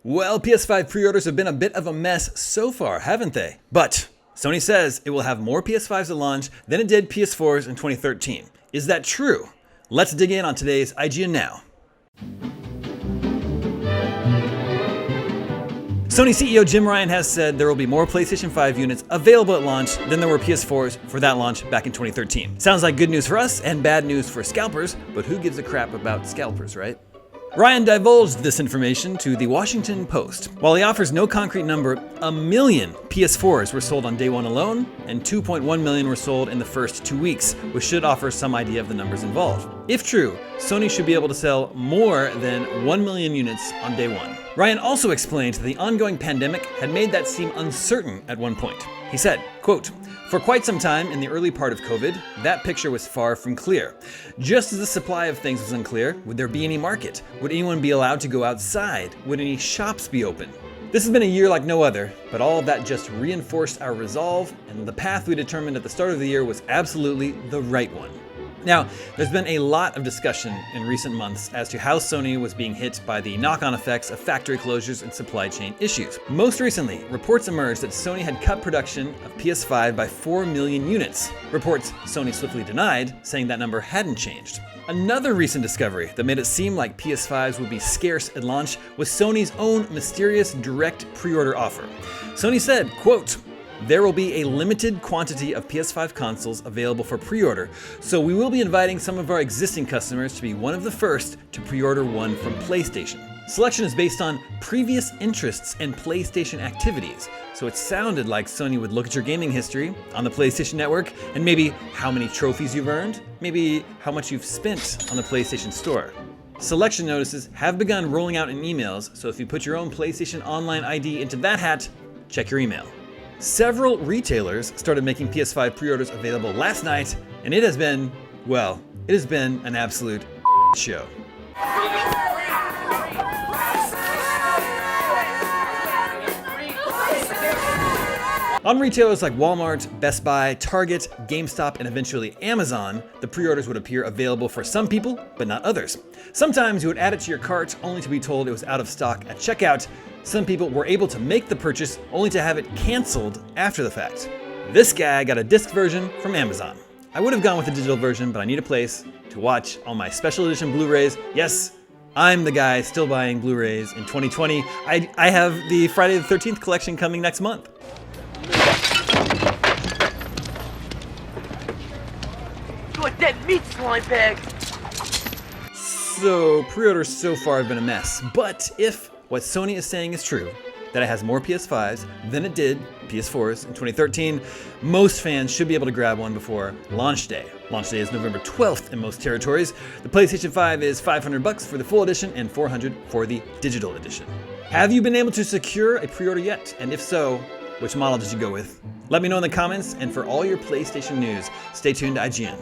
Well, PS5 pre-orders have been a bit of a mess so far, haven't they? But Sony says it will have more PS5s at launch than it did PS4s in 2013. Is that true? Let's dig in on today's IGN Now. Sony CEO Jim Ryan has said there will be more PlayStation 5 units available at launch than there were PS4s for that launch back in 2013. Sounds like good news for us and bad news for scalpers, but who gives a crap about scalpers, right? Ryan divulged this information to the Washington Post. While he offers no concrete number, 1 million PS4s were sold on day one alone, and 2.1 million were sold in the first 2 weeks, which should offer some idea of the numbers involved. If true, Sony should be able to sell more than 1 million units on day one. Ryan also explained that the ongoing pandemic had made that seem uncertain at one point. He said, quote, "For quite some time in the early part of COVID, that picture was far from clear. Just as the supply of things was unclear, would there be any market? Would anyone be allowed to go outside? Would any shops be open? This has been a year like no other, but all of that just reinforced our resolve, and the path we determined at the start of the year was absolutely the right one." Now, there's been a lot of discussion in recent months as to how Sony was being hit by the knock-on effects of factory closures and supply chain issues. Most recently, reports emerged that Sony had cut production of PS5 by 4 million units. Reports Sony swiftly denied, saying that number hadn't changed. Another recent discovery that made it seem like PS5s would be scarce at launch was Sony's own mysterious direct pre-order offer. Sony said, quote, "There will be a limited quantity of PS5 consoles available for pre-order, so we will be inviting some of our existing customers to be one of the first to pre-order one from PlayStation. Selection is based on previous interests and PlayStation activities, so it sounded like Sony would look at your gaming history on the PlayStation Network and maybe how many trophies you've earned, maybe how much you've spent on the PlayStation Store. Selection notices have begun rolling out in emails, so if you put your own PlayStation Online ID into that hat, check your email." Several retailers started making PS5 pre-orders available last night, and it has been an absolute show. On retailers like Walmart, Best Buy, Target, GameStop, and eventually Amazon, the pre-orders would appear available for some people, but not others. Sometimes you would add it to your cart only to be told it was out of stock at checkout. Some people were able to make the purchase only to have it canceled after the fact. This guy got a disc version from Amazon. I would have gone with the digital version, but I need a place to watch all my special edition Blu-rays. Yes, I'm the guy still buying Blu-rays in 2020. I have the Friday the 13th collection coming next month. You a dead meat slime bag! So, pre-orders so far have been a mess, but if what Sony is saying is true, that it has more PS5s than it did PS4s in 2013, most fans should be able to grab one before launch day. Launch day is November 12th in most territories. The PlayStation 5 is $500 for the full edition and $400 for the digital edition. Have you been able to secure a pre-order yet? And if so, which model did you go with? Let me know in the comments, and for all your PlayStation news, stay tuned to IGN.